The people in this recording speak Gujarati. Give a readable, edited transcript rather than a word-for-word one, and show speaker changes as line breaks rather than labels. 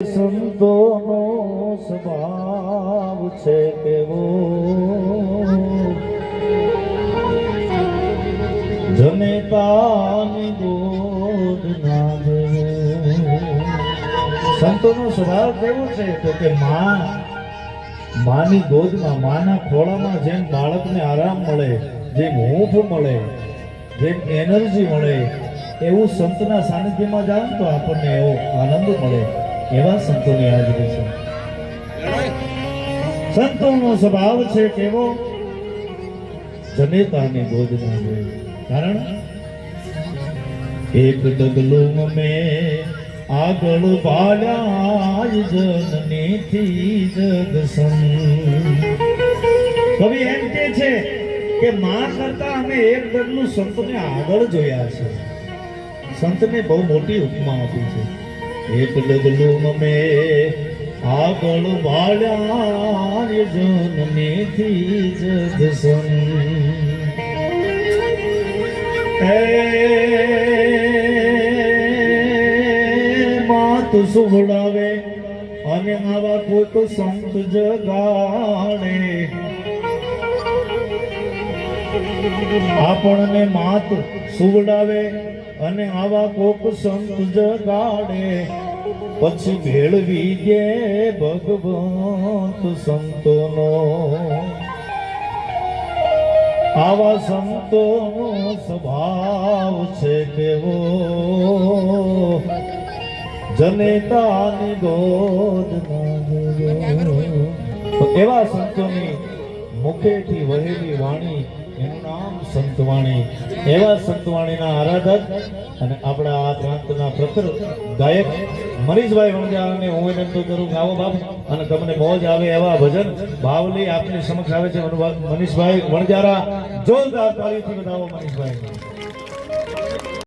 સંતોનો સ્વભાવ છે કેવો જનેતાની ગોદ ના દેવો। સંતોનો સ્વભાવ કેવો છે તો કે માની ગોદમાં માના ખોળામાં જેમ બાળકને આરામ મળે, જેમ હૂંફ મળે, જેમ એનર્જી મળે, એવું સંતના સાનિધ્યમાં જાવ તો આપણને એવો આનંદ મળે। એવા સંતોની હાજરી છે। સંતોનો સ્વભાવ છે કેવો જનેતાની ગોદમાં હોય। કારણ એક ડગલું મેં આગળ ભાલ્યા જનનીથી જગસન। કવિ એમ કે છે કે માં કરતા અમે એક ડગલું સંતને આગળ જોયા છે। સંતને બહુ મોટી ઉપમા આપી છે। એક ડગલું મેં આગળ ભાલ્યા જનનીથી જગસન। માત સુવડાવે અને આવા કોઈક સંત જગાડે। આપણને માત સુવડાવે અને આવા કોક સંત જગાડે, પછી ભેળવી દે ભગવંત સંતોનો। આવા સંતોનો સ્વભાવ છે કેવો જનેતાની ગોદ ના દેવો। એવા સંતોની મુખેથી વહેલી વાણી એનું નામ સંતવાણી। એવા સંતવાણીના આરાધક અને આપણા આ પ્રાંતના પ્રખર ગાયક મનીષભાઈ વણજારાને હું વિનંતી કરું ગાવો બાપ, અને તમને મોજ આવે એવા ભજન ભાવલી આપની સમક્ષ આવે છે મનીષભાઈ વણજારા। જોરદાર તાળીથી વધાવો મનીષભાઈ।